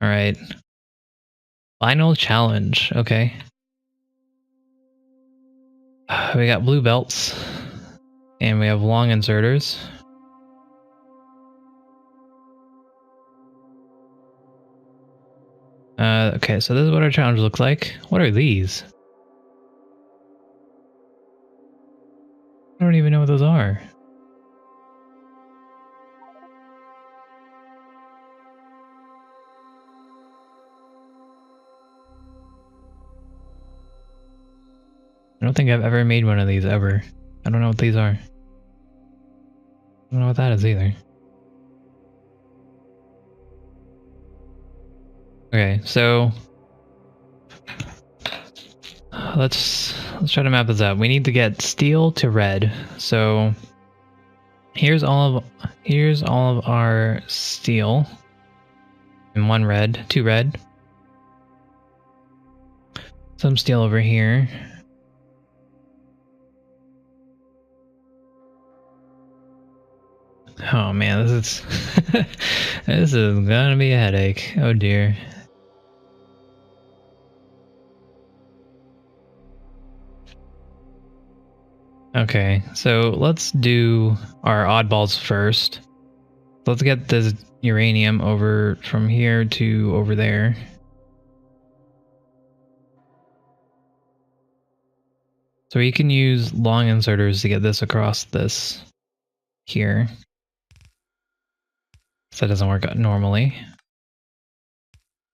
All right. Final challenge. Okay. We got blue belts. And we have long inserters. Okay, so this is what our challenge looks like. What are these? I don't even know what those are. I don't think I've ever made one of these ever. I don't know what these are. I don't know what that is either. Okay, so let's try to map this out. We need to get steel to red. So here's all of our steel. And one red, two red. Some steel over here. Oh man, this is this is gonna be a headache. Oh dear. Okay, so let's do our oddballs first. Let's get this uranium over from here to over there. So you can use long inserters to get this across this here. So that doesn't work out normally.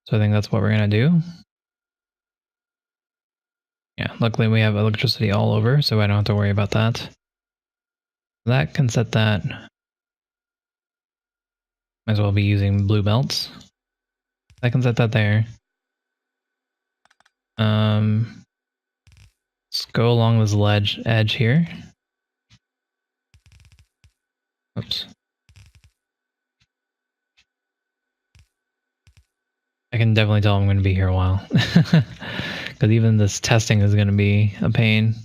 So I think that's what we're gonna do. Yeah, luckily we have electricity all over, so I don't have to worry about that. That can set that. Might as well be using blue belts. I can set that there. Let's go along this edge here. Oops. I can definitely tell I'm going to be here a while. Because even this testing is going to be a pain.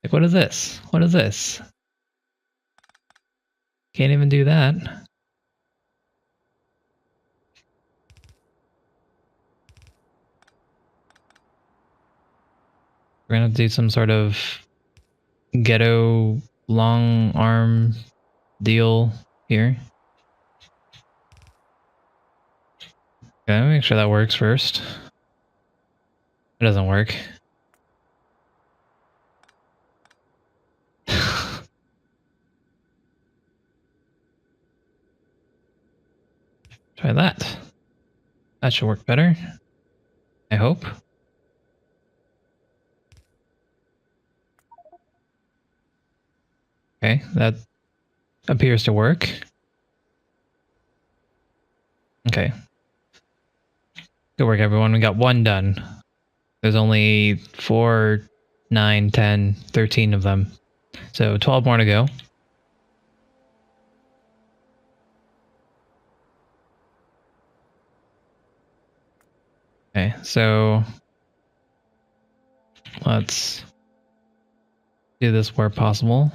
Like, what is this? What is this? Can't even do that. We're going to do some sort of ghetto long arm deal here. Okay, let me make sure that works first. It doesn't work. Try that. That should work better. I hope. Okay, that appears to work. Okay. Good work, everyone. We got one done. There's only 4, 9, 10, 13 of them. So 12 more to go. Okay, so let's do this where possible.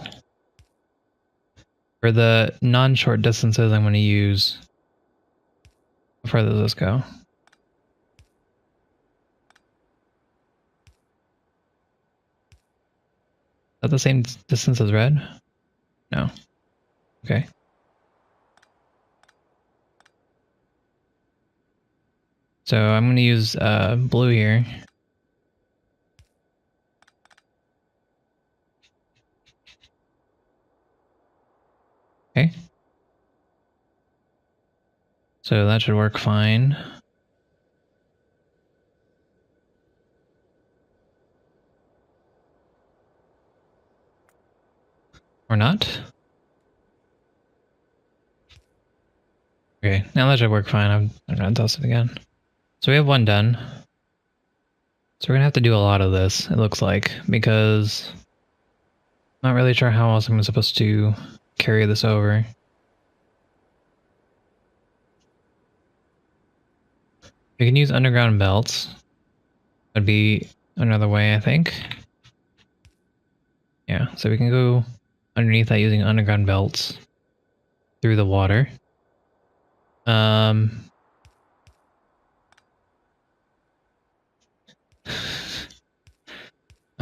For the non-short distances, I'm going to use... How far does this go? Is that the same distance as red? No. Okay. So I'm going to use blue here. Okay. So that should work fine. Or not. Okay, now that should work fine. I'm going to toss it again. So we have one done. So we're going to have to do a lot of this, it looks like, because I'm not really sure how else I'm supposed to carry this over. We can use underground belts. That'd be another way, I think. Yeah, so we can go underneath that using underground belts through the water.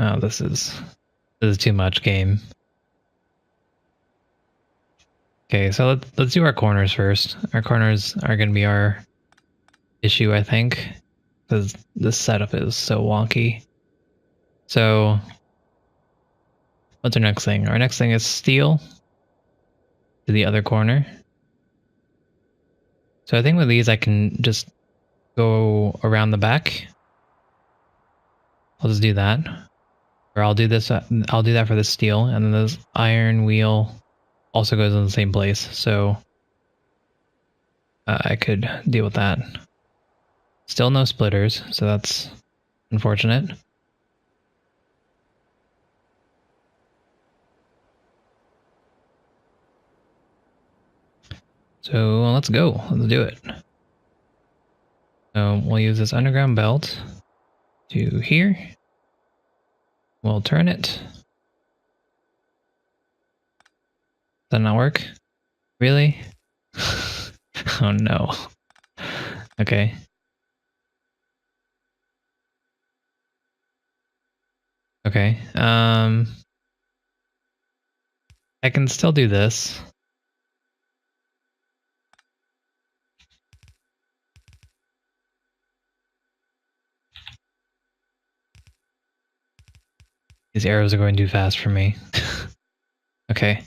Oh, this is too much game. Okay, so let's do our corners first. Our corners are going to be our issue, I think, because this setup is so wonky. So, what's our next thing? Our next thing is steel to the other corner. So I think with these I can just go around the back. I'll just do that. Or I'll do this, I'll do that for the steel, and then this iron wheel also goes in the same place, so I could deal with that. Still no splitters, so that's unfortunate. So let's go, let's do it. So we'll use this underground belt to here. We'll turn it. Does that not work? Really? Oh no. Okay. Okay. I can still do this. These arrows are going too fast for me. Okay.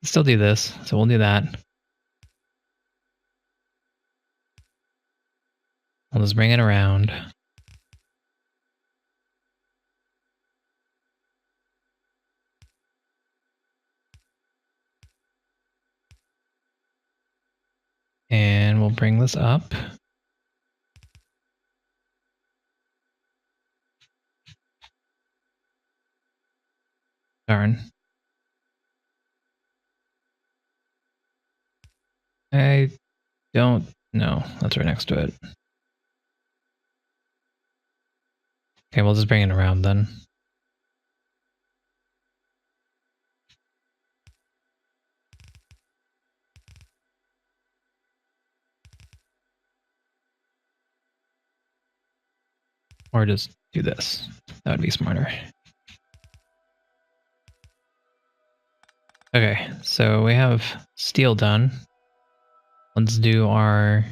Still do this, so we'll do that. I'll just bring it around. And we'll bring this up. Darn. I don't know. That's right next to it. Okay, we'll just bring it around then. Or just do this. That would be smarter. Okay, so we have steel done. Let's do our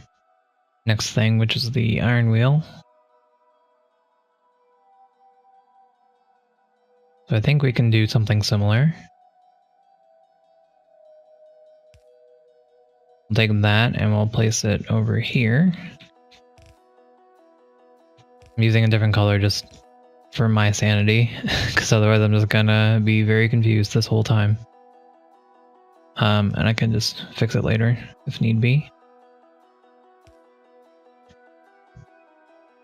next thing, which is the iron wheel. So I think we can do something similar. We'll take that and we'll place it over here. I'm using a different color just for my sanity, because otherwise I'm just gonna be very confused this whole time. And I can just fix it later if need be.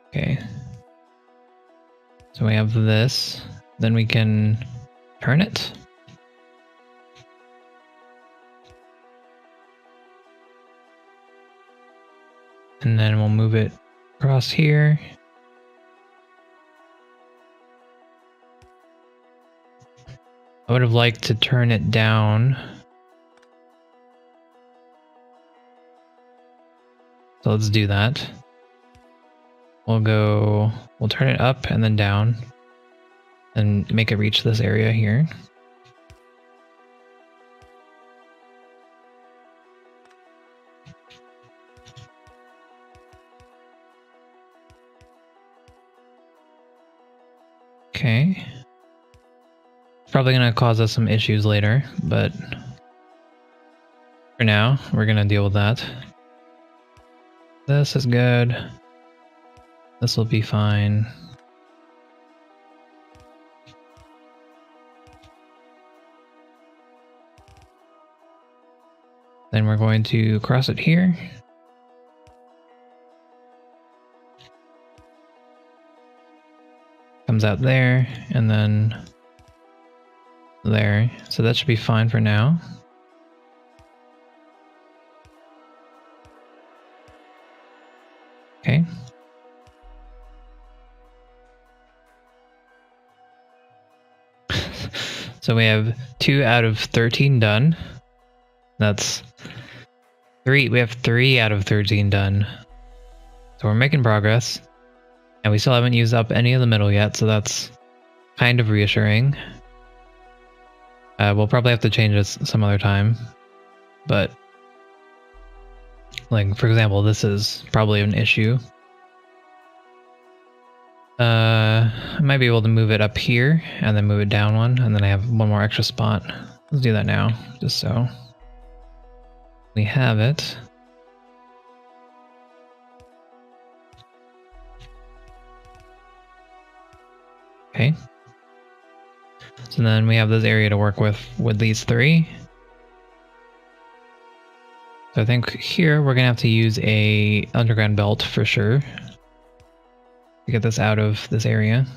Okay. So we have this, then we can turn it. And then we'll move it across here. I would have liked to turn it down. So let's do that. We'll turn it up and then down and make it reach this area here. Okay. Probably gonna cause us some issues later, but for now, we're gonna deal with that. This is good. This will be fine. Then we're going to cross it here. Comes out there, and then there. So that should be fine for now. Okay. So we have 2 out of 13 done. That's We have 3 out of 13 done. So we're making progress. And we still haven't used up any of the middle yet, so that's kind of reassuring. We'll probably have to change this some other time. But, like, for example, this is probably an issue. I might be able to move it up here, and then move it down one, and then I have one more extra spot. Let's do that now, just so we have it. Okay. So then we have this area to work with these 3. So I think here we're gonna have to use a underground belt for sure to get this out of this area.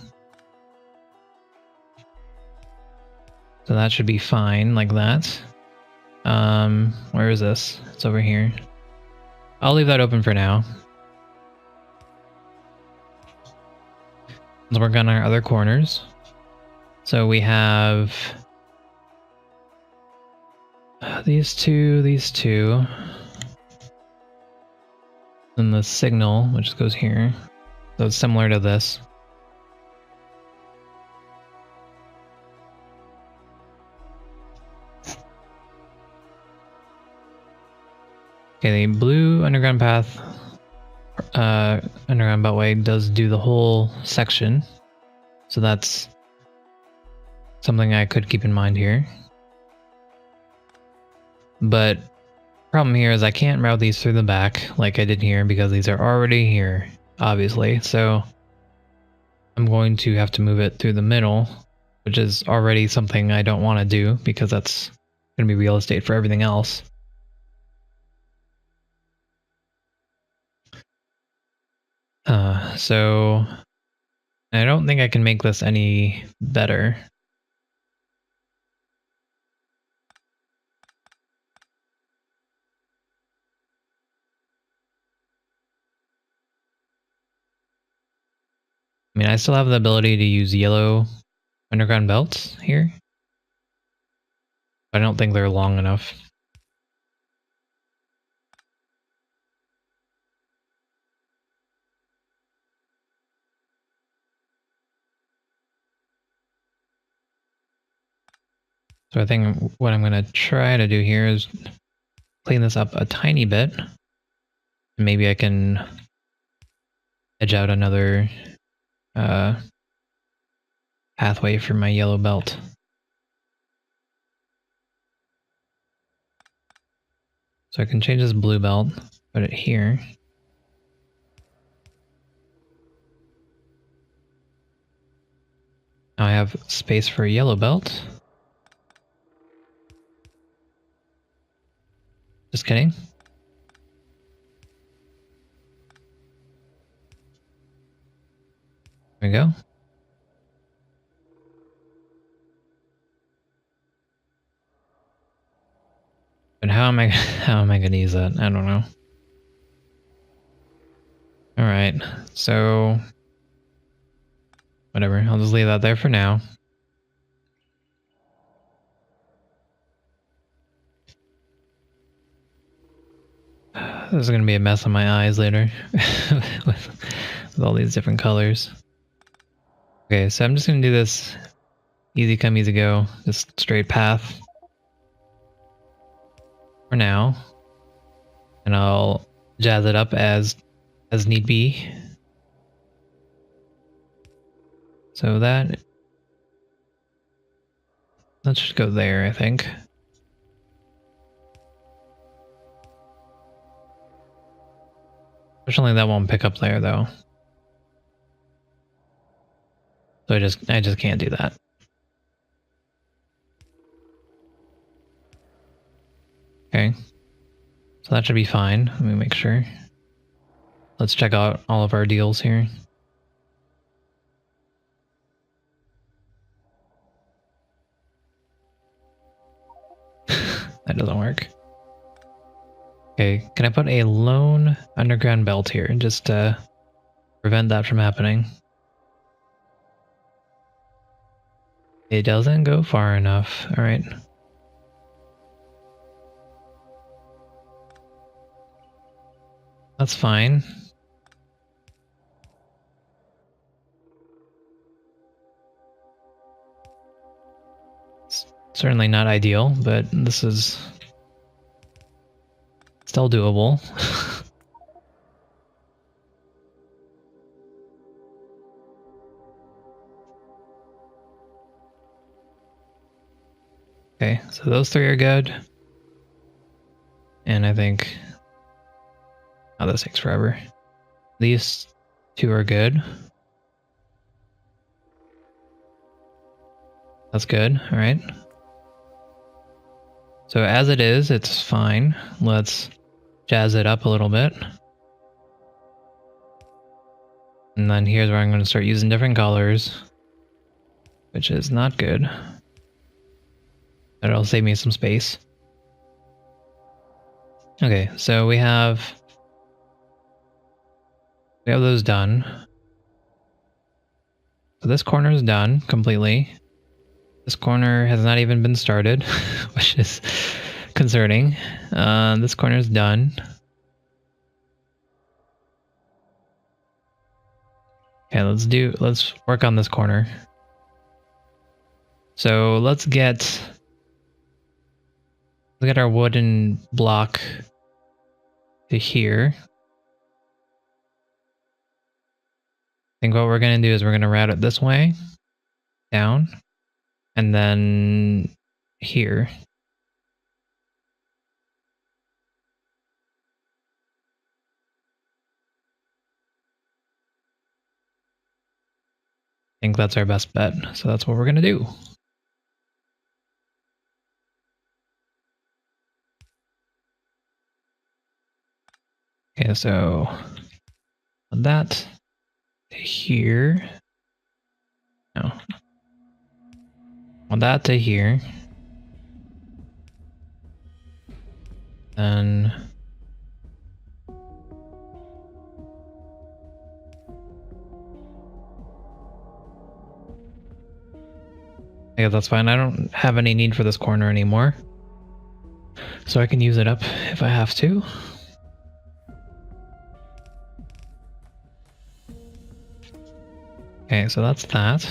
So that should be fine like that. Where is this? It's over here. I'll leave that open for now. Let's work on our other corners. So we have these two, and the signal, which goes here. So it's similar to this. Okay, the blue underground path, underground beltway does do the whole section. So that's something I could keep in mind here. But problem here is I can't route these through the back like I did here because these are already here, obviously. So I'm going to have to move it through the middle, which is already something I don't want to do because that's going to be real estate for everything else. So I don't think I can make this any better. I mean, I still have the ability to use yellow underground belts here. I don't think they're long enough. So I think what I'm going to try to do here is clean this up a tiny bit. Maybe I can edge out another pathway for my yellow belt. So I can change this blue belt, put it here. Now I have space for a yellow belt. Just kidding. There we go. But how am I going to use that? I don't know. All right. So whatever. I'll just leave that there for now. This is going to be a mess on my eyes later with all these different colors. Okay, so I'm just going to do this easy come, easy go, just straight path for now. And I'll jazz it up as need be. So that should go there, I think. Fortunately, that won't pick up there though. So I just can't do that. Okay. So that should be fine. Let me make sure. Let's check out all of our deals here. That doesn't work. Okay, can I put a lone underground belt here just to prevent that from happening? It doesn't go far enough. All right. That's fine. It's certainly not ideal, but this is still doable. Okay, so those three are good. And I think... Oh, this takes forever. These two are good. That's good, alright. So as it is, it's fine. Let's jazz it up a little bit. And then here's where I'm going to start using different colors, which is not good. But it'll save me some space. Okay, so we have those done. So this corner is done completely. This corner has not even been started, which is concerning. This corner is done. Okay, let's work on this corner. So let's get our wooden block to here. I think what we're gonna do is we're gonna route it this way, down, and then here. I think that's our best bet, so that's what we're gonna do. Okay, so that to here. No. Want that to here. Then yeah, that's fine. I don't have any need for this corner anymore. So I can use it up if I have to. Okay, so that's that.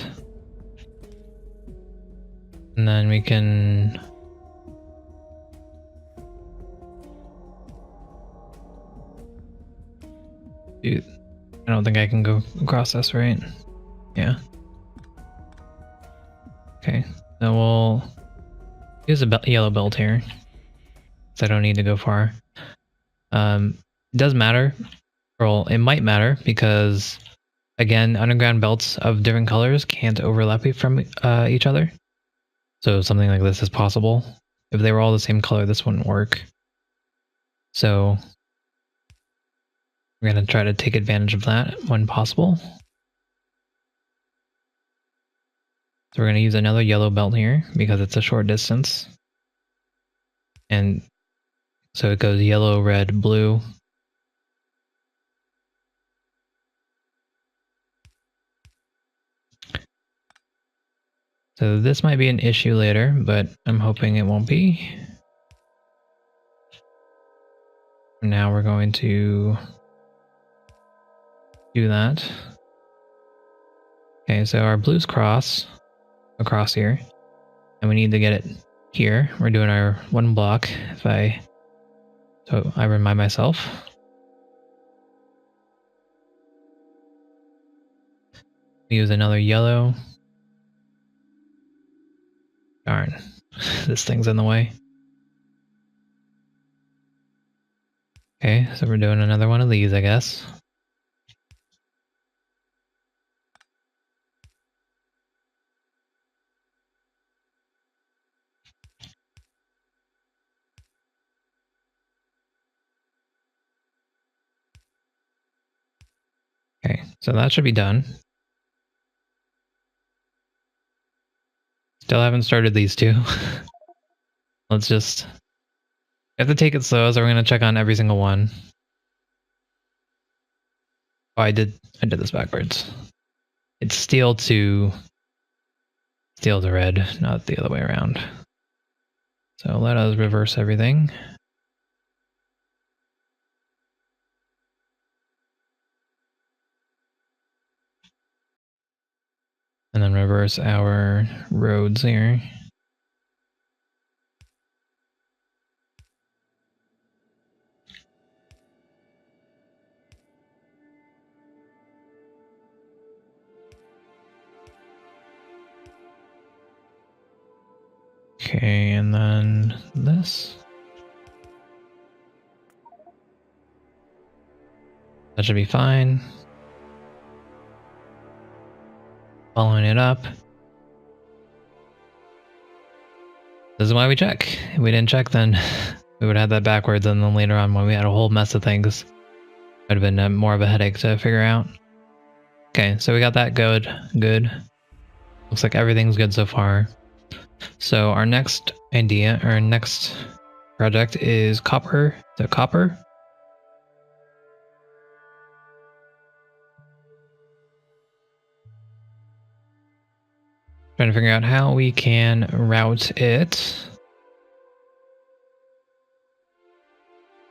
And then we can... Dude, I don't think I can go across this, right? Yeah. Okay, then we'll use a yellow belt here. So I don't need to go far. It does matter. Well, it might matter because, again, underground belts of different colors can't overlap from each other. So something like this is possible. If they were all the same color, this wouldn't work. So we're going to try to take advantage of that when possible. So we're going to use another yellow belt here because it's a short distance. And so it goes yellow, red, blue. So this might be an issue later, but I'm hoping it won't be. For now we're going to do that. Okay, so our blues cross across here, and we need to get it here. We're doing our one block. So I remind myself. Use another yellow. Darn, this thing's in the way. Okay, so we're doing another one of these, I guess. Okay, so that should be done. Still haven't started these two. Let's just... We have to take it slow, so we're going to check on every single one. Oh, I did this backwards. It's steel to red, not the other way around. So let us reverse everything. then reverse our roads here. Okay, and then this. That should be fine. Following it up. This is why we check. If we didn't check, then we would have that backwards, and then later on when we had a whole mess of things, it would have been more of a headache to figure out. Okay, so we got that good. Looks like everything's good so far. So our next idea, our next project is copper. The copper. Trying to figure out how we can route it.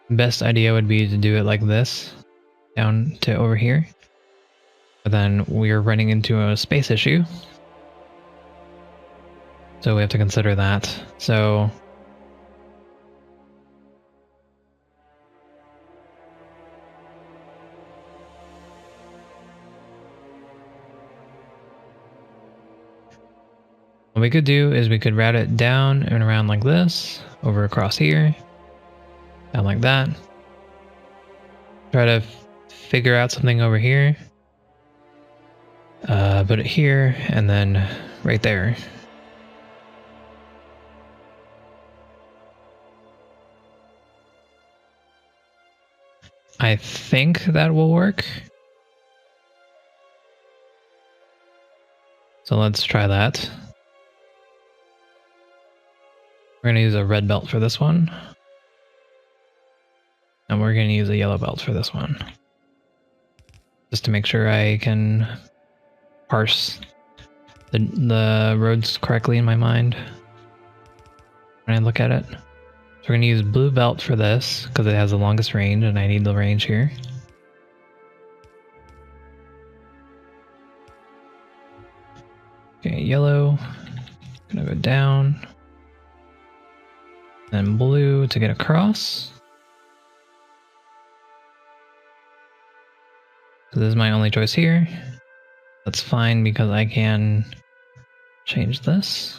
Best idea would be to do it like this, down to over here. But then we're running into a space issue. So we have to consider that. So what we could do is we could route it down and around like this, over across here, down like that. Try to figure out something over here. Put it here, and then right there. I think that will work. So let's try that. We're going to use a red belt for this one. And we're going to use a yellow belt for this one. Just to make sure I can parse the roads correctly in my mind when I look at it. So we're going to use blue belt for this because it has the longest range and I need the range here. Okay, yellow. Gonna go down. Then blue to get across. So this is my only choice here. That's fine because I can change this.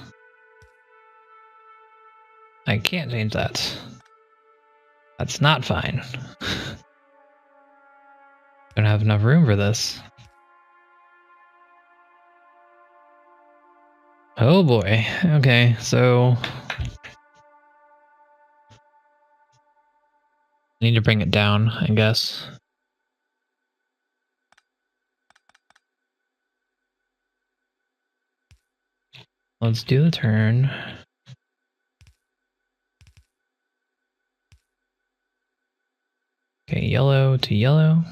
I can't change that. That's not fine. Don't have enough room for this. Oh boy. Okay, so I need to bring it down, I guess. Let's do the turn. Okay, yellow to yellow.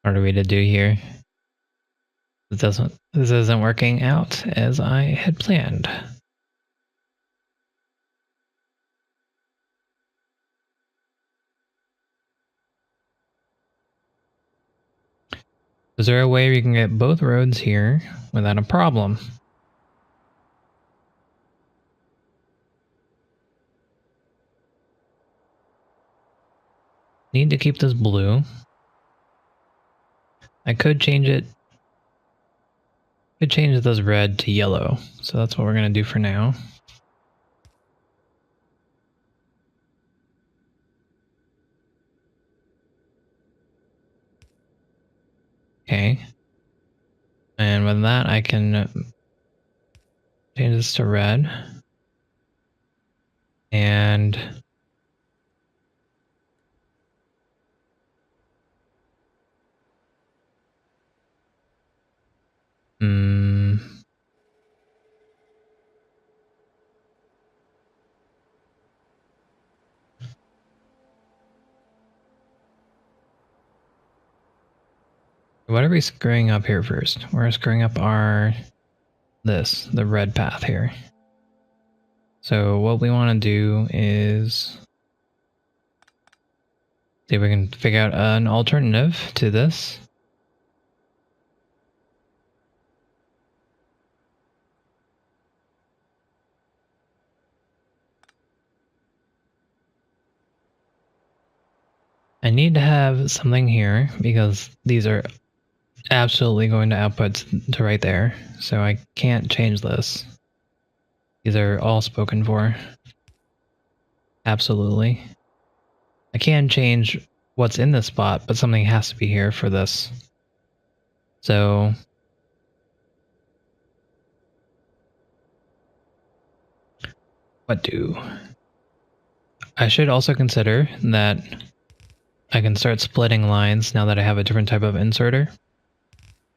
What are we to do here? This isn't working out as I had planned. Is there a way we can get both roads here without a problem? Need to keep this blue. I could change it. Could change this red to yellow. So that's what we're gonna do for now. Okay. And with that, I can change this to red. And what are we screwing up here first? We're screwing up our the red path here. So what we want to do is see if we can figure out an alternative to this. I need to have something here because these are absolutely going to output to right there. So I can't change this. These are all spoken for. Absolutely. I can change what's in this spot, but something has to be here for this. So what do? I should also consider that I can start splitting lines now that I have a different type of inserter.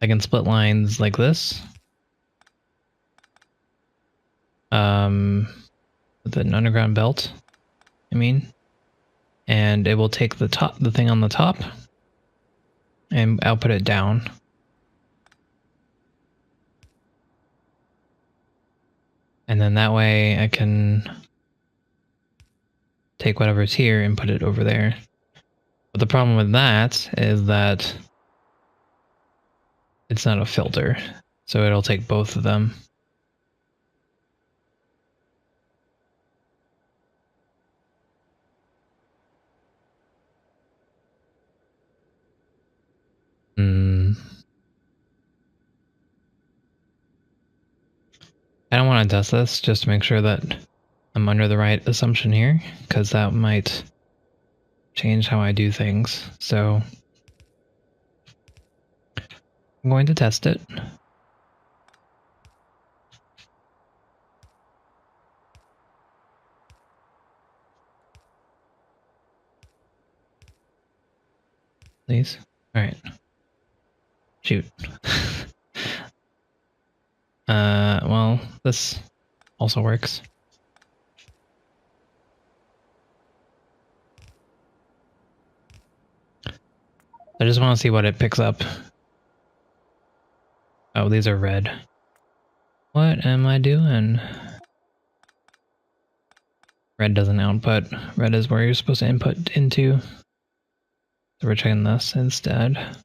I can split lines like this. With an underground belt, I mean. And it will take the thing on the top and output it down. And then that way I can take whatever's here and put it over there. But the problem with that is that it's not a filter, so it'll take both of them. I don't want to test this just to make sure that I'm under the right assumption here, because that might change how I do things. So I'm going to test it. Please. All right. Shoot. Well, this also works. I just want to see what it picks up. Oh, these are red. What am I doing? Red doesn't output. Red is where you're supposed to input into. So we're checking this instead.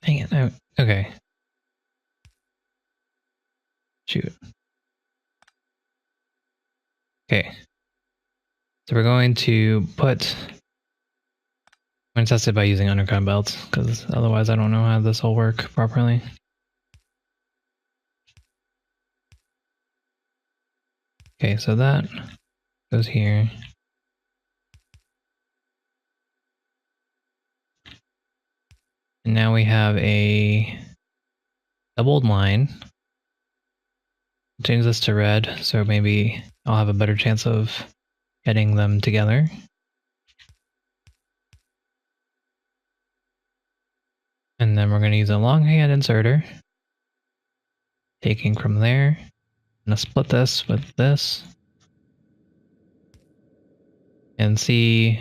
Dang it. Oh, okay. Shoot. Okay. So we're going to put... I'm going to test it by using underground belts, because otherwise I don't know how this will work properly. Okay, so that goes here. And now we have a doubled line. Change this to red, so maybe I'll have a better chance of getting them together. And then we're going to use a long hand inserter. Taking from there. I'm going to split this with this. And see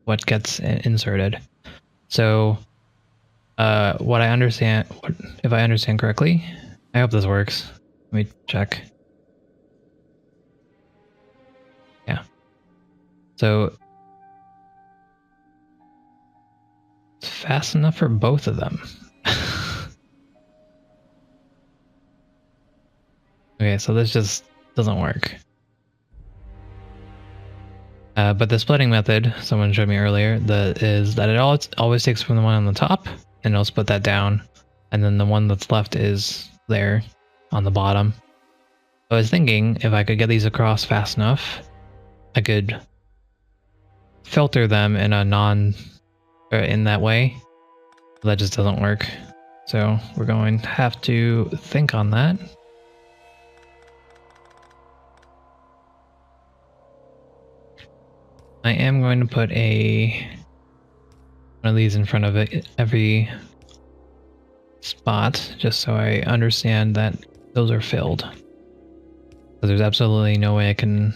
what gets inserted. So, what I understand, if I understand correctly, I hope this works. Let me check. Yeah. So, it's fast enough for both of them. Okay, so this just doesn't work. But the splitting method, someone showed me earlier, is that it always takes from the one on the top, and it'll split that down, and then the one that's left is there on the bottom. I was thinking if I could get these across fast enough, I could filter them in a in that way. That just doesn't work. So we're going to have to think on that. I am going to put one of these in front of it every spot, just so I understand that those are filled. there's absolutely no way I can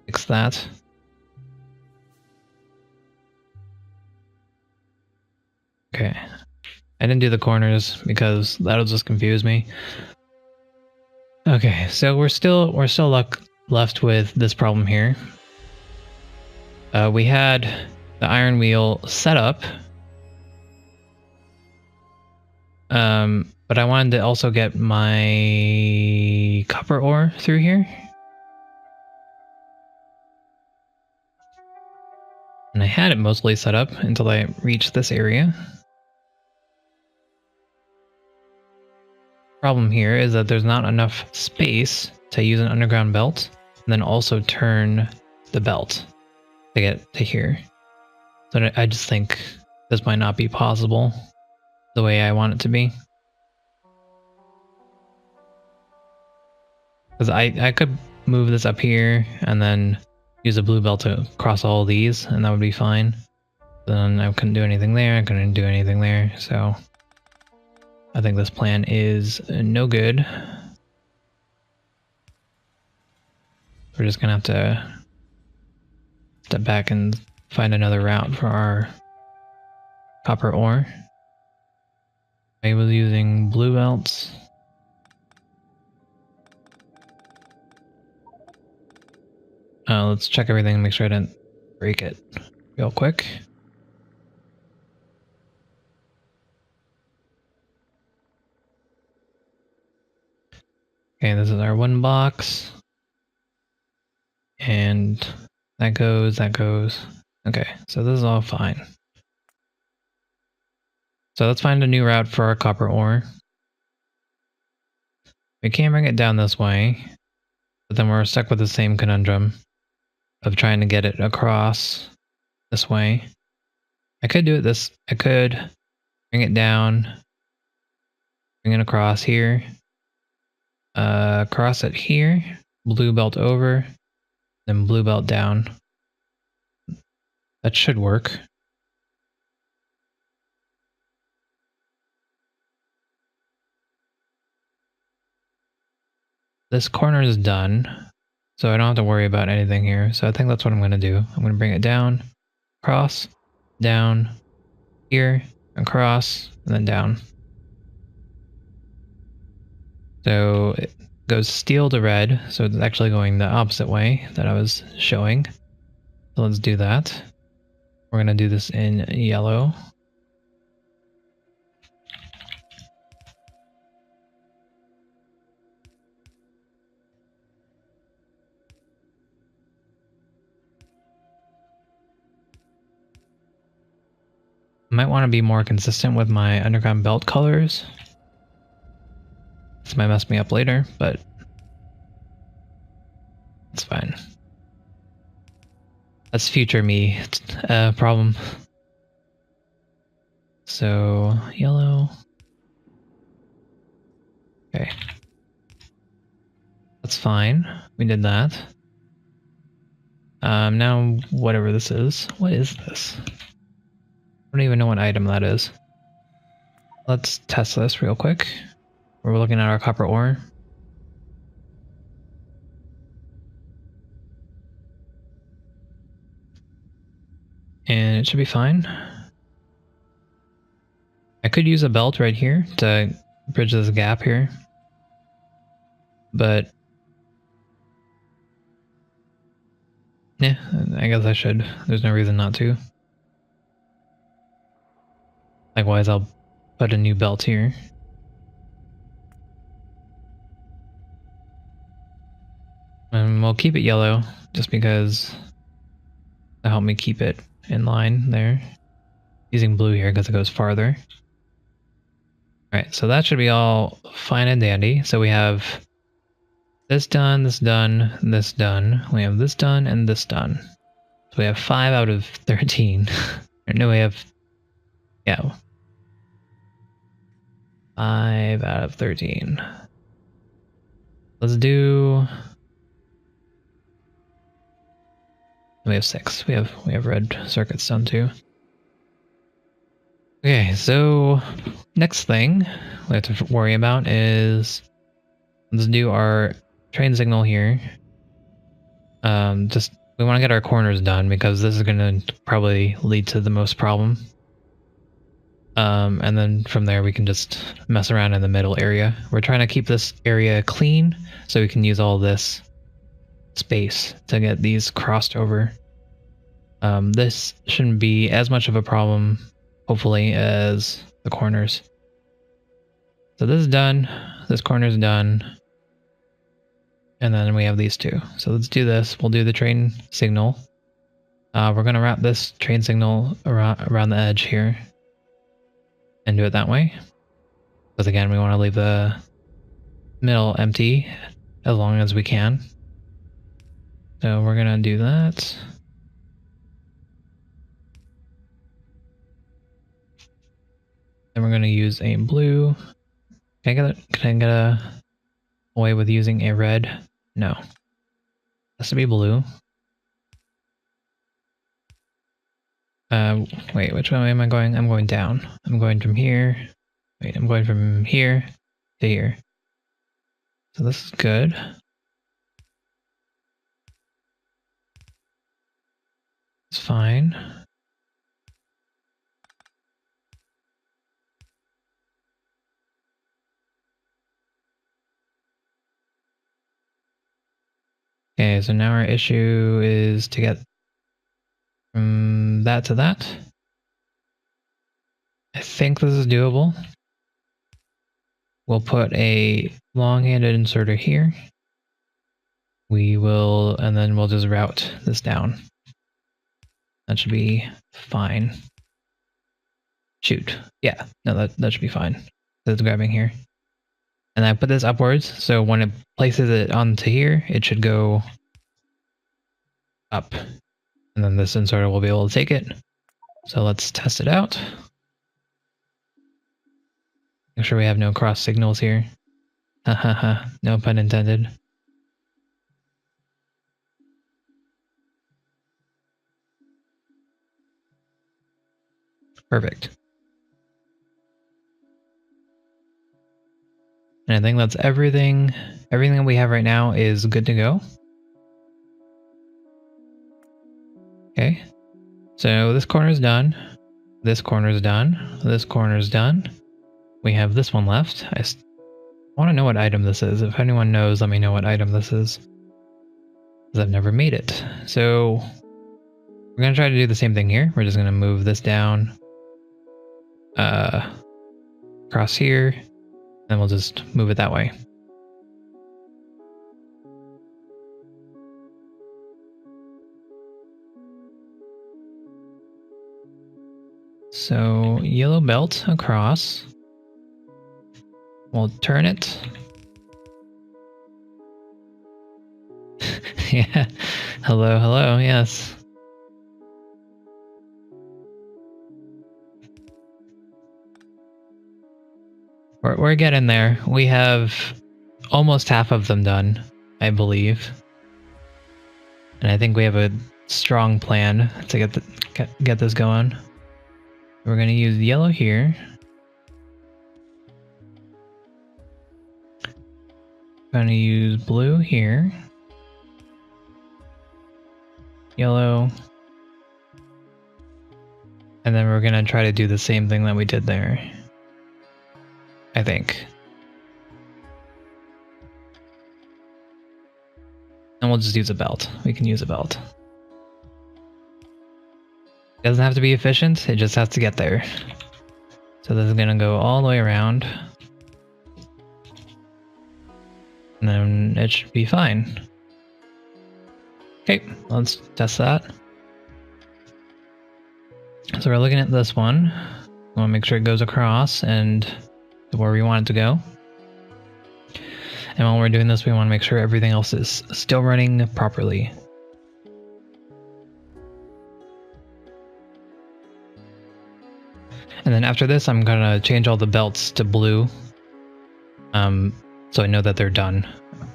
fix that. Okay. I didn't do the corners because that'll just confuse me. Okay, so we're still left with this problem here. We had the iron wheel set up, but I wanted to also get my copper ore through here. And I had it mostly set up until I reached this area. Problem here is that there's not enough space to use an underground belt and then also turn the belt to get to here. So I just think this might not be possible the way I want it to be. Because I could move this up here and then use a blue belt to cross all of these and that would be fine. Then I couldn't do anything there, I couldn't do anything there, so I think this plan is no good. We're just gonna have to step back and find another route for our copper ore. I was using blue belts. Let's check everything and make sure I didn't break it real quick. Okay, this is our one box. And that goes. Okay, so this is all fine. So let's find a new route for our copper ore. We can't bring it down this way, but then we're stuck with the same conundrum of trying to get it across this way. I could do it this, I could bring it down, bring it across here, cross it here, blue belt over, then blue belt down. That should work. This corner is done, so I don't have to worry about anything here. So I think that's what I'm going to do. I'm going to bring it down, across, down, here, across, and then down. So it goes steel to red, so it's actually going the opposite way that I was showing. So let's do that. We're going to do this in yellow. Might want to be more consistent with my underground belt colors. This might mess me up later, but it's fine. That's future me problem. So yellow. Okay. That's fine. We did that. Now whatever this is. What is this? I don't even know what item that is. Let's test this real quick. We're looking at our copper ore. And it should be fine. I could use a belt right here to bridge this gap here. But yeah, I guess I should. There's no reason not to. Likewise, I'll put a new belt here. And we'll keep it yellow, just because to help me keep it in line there. Using blue here because it goes farther. Alright, so that should be all fine and dandy. So we have this done, this done, this done. We have this done and this done. So we have 5 out of 13. No, we have... yeah. 5 out of 13. Let's do... we have 6. We have red circuits done too. Okay, so next thing we have to worry about is let's do our train signal here. Just we want to get our corners done because this is going to probably lead to the most problem. And then from there we can just mess around in the middle area. We're trying to keep this area clean so we can use all this space to get these crossed over. This shouldn't be as much of a problem, hopefully, as the corners. So this is done. This corner is done. And then we have these two. So let's do this. We'll do the train signal. We're going to wrap this train signal around the edge here. And do it that way. Because again, we want to leave the middle empty as long as we can. So we're going to do that. Then we're going to use a blue. Can I get away with using a red? No. It has to be blue. Wait, which way am I going? I'm going down. I'm going from here. Wait, I'm going from here to here. So this is good. It's fine. Okay, so now our issue is to get from that to that. I think this is doable. We'll put a long-handed inserter here. And then we'll just route this down. That should be fine. Shoot. Yeah, no, that should be fine. It's grabbing here. And I put this upwards, so when it places it onto here, it should go up. And then this inserter will be able to take it. So let's test it out. Make sure we have no cross signals here. Hahaha, no pun intended. Perfect. And I think that's everything. Everything that we have right now is good to go. Okay. So this corner is done. This corner is done. This corner is done. We have this one left. I want to know what item this is. If anyone knows, let me know what item this is. Because I've never made it. So we're going to try to do the same thing here. We're just going to move this down. Across here. And we'll just move it that way. So yellow belt across. We'll turn it. Yeah. Hello, hello, yes. We're getting there. We have almost half of them done, I believe. And I think we have a strong plan to get this going. We're going to use yellow here. Going to use blue here. Yellow. And then we're going to try to do the same thing that we did there. I think. And we'll just use a belt. We can use a belt. It doesn't have to be efficient, it just has to get there. So this is going to go all the way around. And then it should be fine. Okay, let's test that. So we're looking at this one. We want to make sure it goes across and to where we want it to go. And while we're doing this, we want to make sure everything else is still running properly. And then after this, I'm going to change all the belts to blue. So I know that they're done.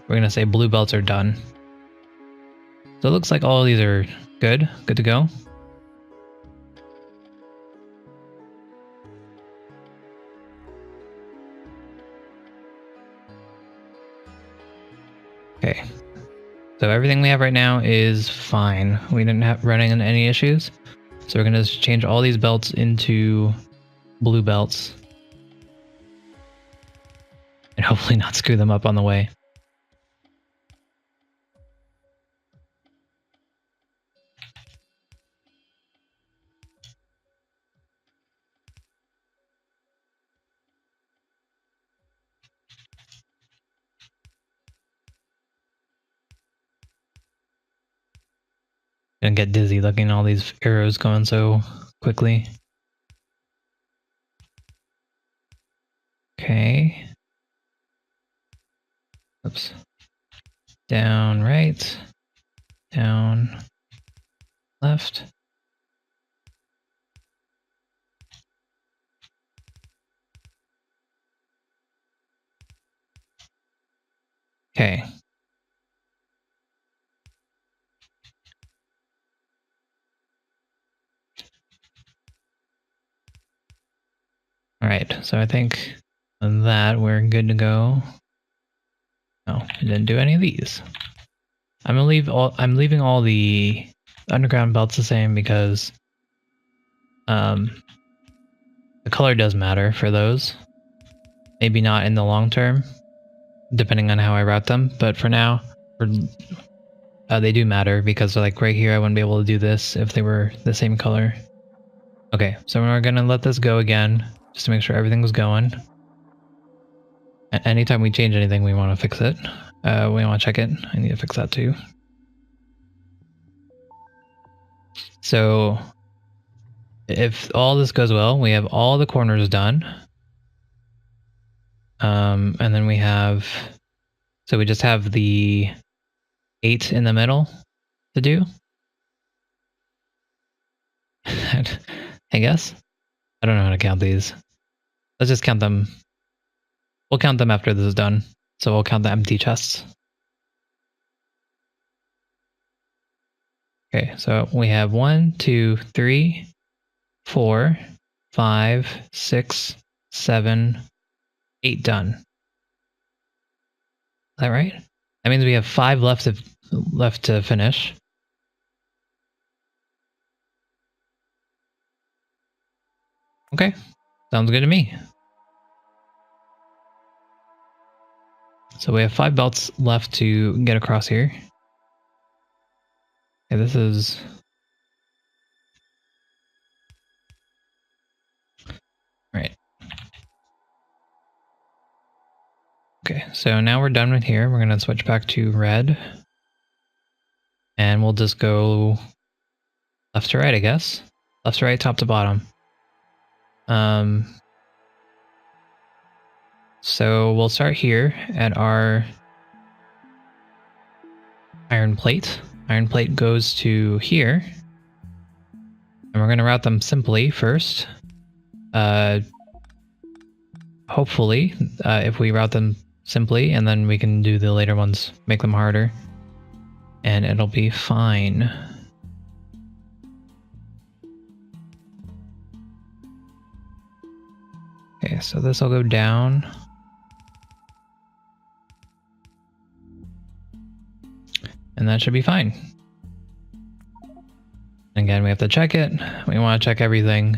We're going to say blue belts are done. So it looks like all of these are good to go. Okay. So everything we have right now is fine. We didn't have running into any issues. So we're gonna change all these belts into blue belts. And hopefully not screw them up on the way. Gonna get dizzy looking at all these arrows going so quickly. Okay. Oops. Down right. Down left. Okay. Alright, so I think on that we're good to go. No, I didn't do any of these. I'm leaving all the underground belts the same because the color does matter for those. Maybe not in the long term, depending on how I route them, but for now, they do matter because like right here I wouldn't be able to do this if they were the same color. Okay, so we're gonna let this go again, just to make sure everything's going. Anytime we change anything, we want to fix it. We want to check it. I need to fix that too. So if all this goes well, we have all the corners done. And then we have, so we just have the 8 in the middle to do. I guess. I don't know how to count these. Let's just count them. We'll count them after this is done. So we'll count the empty chests. Okay, so we have 1, 2, 3, 4, 5, 6, 7, 8 done. Is that right? That means we have 5 left to finish. Okay, sounds good to me. So we have 5 belts left to get across here. Okay, this is... Right. Okay, so now we're done with here. We're going to switch back to red. And we'll just go left to right, I guess. Left to right, top to bottom. So we'll start here at our iron plate. Iron plate goes to here. And we're going to route them simply first. Hopefully, if we route them simply, and then we can do the later ones, make them harder. And it'll be fine. Okay, so this will go down. And that should be fine. Again, we have to check it. We want to check everything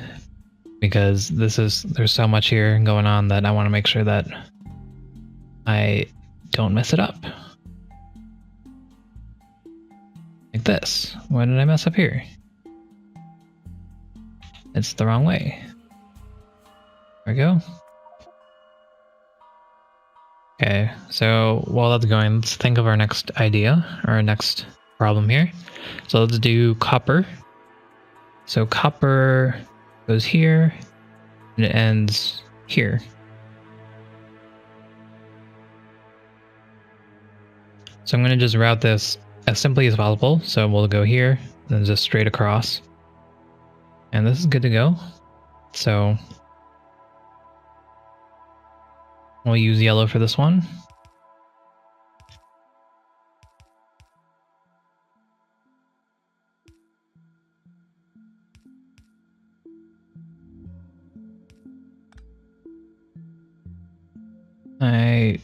because there's so much here going on that I want to make sure that I don't mess it up. Like this. Why did I mess up here? It's the wrong way. There we go. Okay, so while that's going, let's think of our next idea, or our next problem here. So let's do copper. So copper goes here, and it ends here. So I'm going to just route this as simply as possible. So we'll go here, and then just straight across. And this is good to go. So we'll use yellow for this one.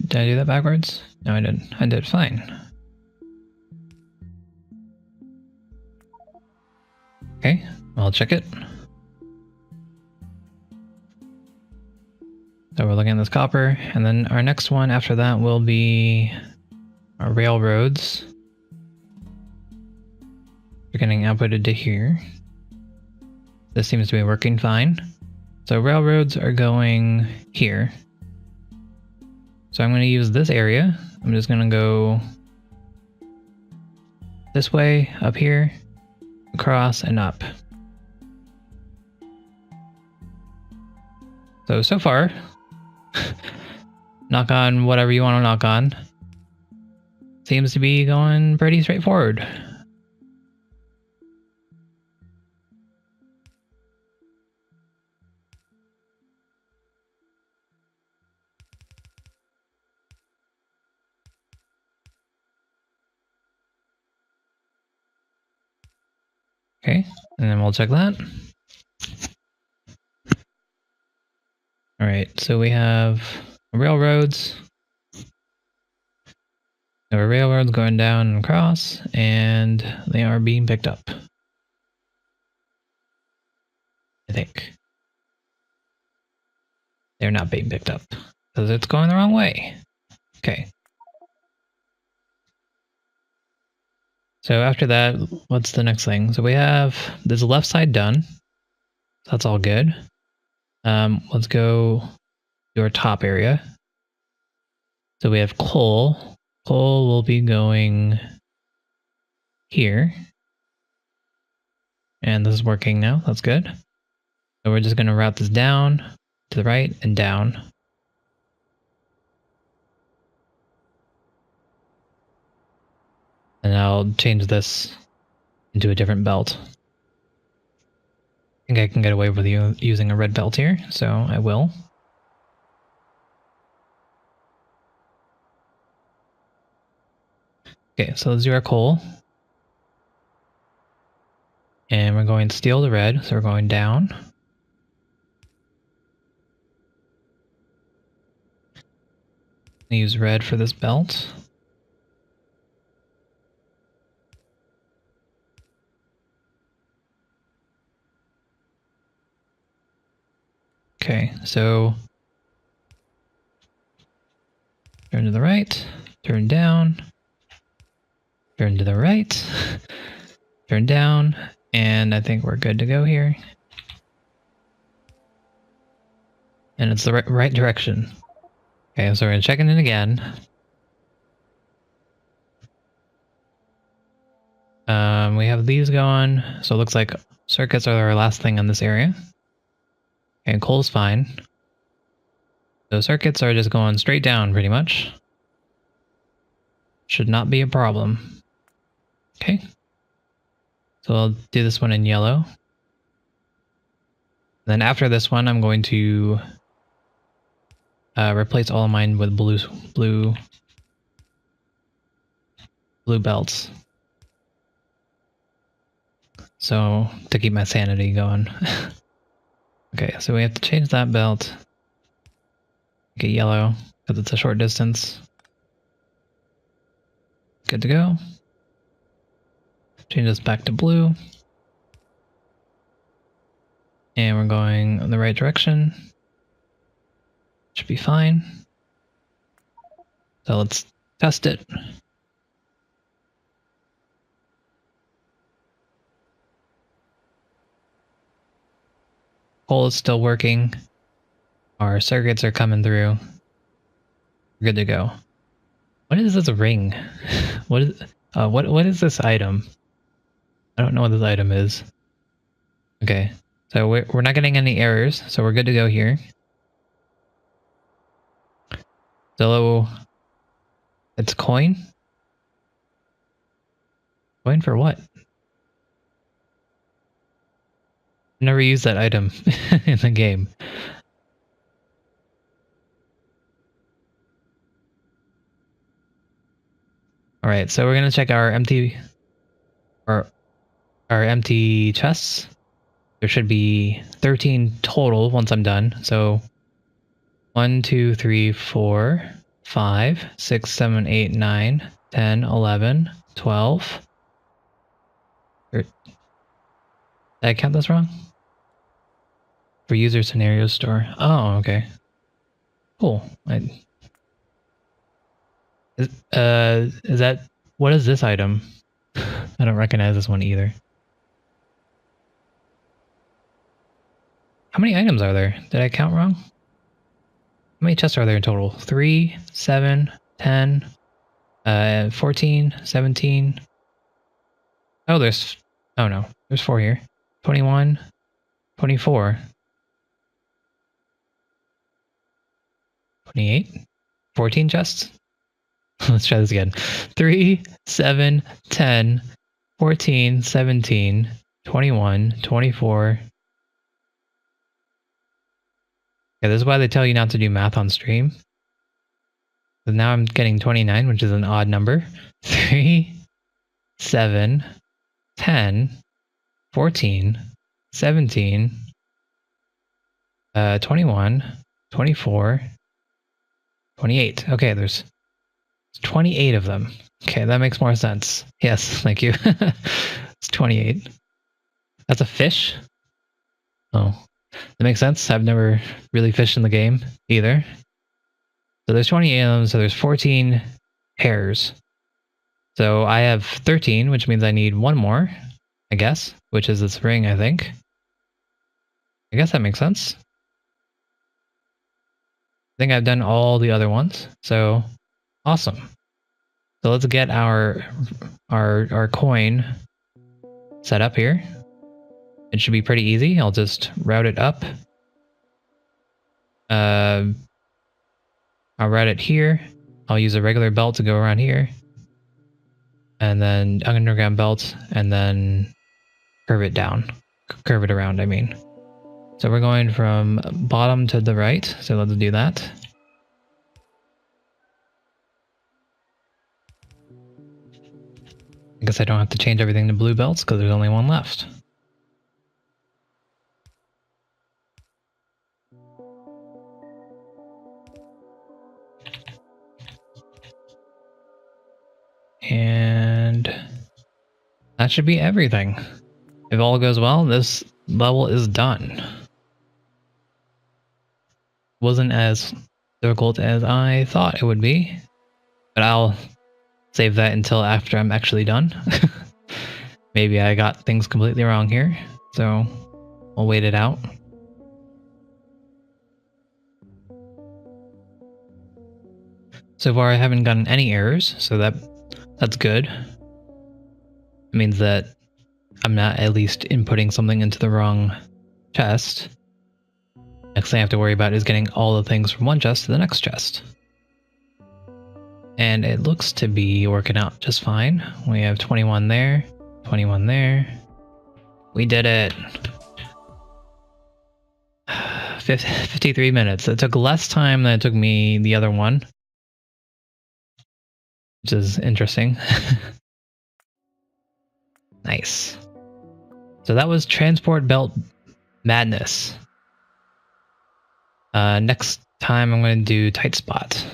Did I do that backwards? No, I didn't. I did fine. I'll check it. So we're looking at this copper, and then our next one after that will be our railroads. We're getting outputted to here. This seems to be working fine. So railroads are going here. So I'm going to use this area. I'm just going to go this way, up here, across, and up. So far, knock on whatever you want to knock on, seems to be going pretty straightforward. Okay, and then we'll check that. All right, so we have railroads. There are railroads going down and across, and they are being picked up. I think. They're not being picked up, because it's going the wrong way. Okay. So after that, what's the next thing? So we have this left side done. That's all good. Let's go to our top area. So we have coal. Coal will be going here. And this is working now. That's good. So we're just going to route this down to the right and down. And I'll change this into a different belt. I think I can get away with using a red belt here, so I will. Okay, so let's do our coal. And we're going steel to red, so we're going down. Use red for this belt. Okay, so turn to the right, turn down, turn to the right, turn down, and I think we're good to go here. And it's the right direction. Okay, so we're gonna check it in again. We have these going, so it looks like circuits are our last thing on this area. And coal's fine. So circuits are just going straight down pretty much. Should not be a problem. Okay. So I'll do this one in yellow. Then after this one, I'm going to replace all of mine with blue belts. So to keep my sanity going. Okay, so we have to change that belt. Get yellow because it's a short distance. Good to go. Change this back to blue. And we're going in the right direction. Should be fine. So let's test it. Coal is still working. Our circuits are coming through. We're good to go. What is this ring? What is this item? I don't know what this item is. Okay, so we're not getting any errors, so we're good to go here. So it's coin. Coin for what? Never used that item in the game. All right, so we're gonna check our empty chests. There should be 13 total once I'm done. So 1, 2, 3, 4, 5, 6, 7, 8, 9, 10, 11, 12. Did I count this wrong? For user scenario store. Oh, okay. Cool. Is that, what is this item? I don't recognize this one either. How many items are there? Did I count wrong? How many chests are there in total? 3, 7, 10, 14, 17. Oh, there's, oh no, there's 4 here. 21, 24, 28, 14 chests? Let's try this again. 3, 7, 10, 14, 17, 21, 24. Yeah, this is why they tell you not to do math on stream. So now I'm getting 29, which is an odd number. 3, 7, 10, 14, 17, 21, 24, 28. Okay, there's 28 of them. Okay, that makes more sense. Yes, thank you. It's 28. That's a fish? Oh, that makes sense. I've never really fished in the game either. So there's 28 of them, so there's 14 pairs. So I have 13, which means I need one more, I guess, which is this ring, I think. I guess that makes sense. I think I've done all the other ones, so awesome. So let's get our coin set up here. It should be pretty easy. I'll just route it up. I'll route it here. I'll use a regular belt to go around here. And then underground belt, and then curve it down. Curve it around, I mean. So we're going from bottom to the right, so let's do that. I guess I don't have to change everything to blue belts because there's only one left. And that should be everything. If all goes well, this level is done. Wasn't as difficult as I thought it would be, but I'll save that until after I'm actually done. Maybe I got things completely wrong here, so we'll wait it out. So far I haven't gotten any errors, so that's good. It means that I'm not at least inputting something into the wrong chest. Next thing I have to worry about is getting all the things from one chest to the next chest. And it looks to be working out just fine. We have 21 there, 21 there. We did it. 53 minutes. It took less time than it took me the other one, which is interesting. Nice. So that was Transport Belt Madness. Next time I'm going to do Tight Spot.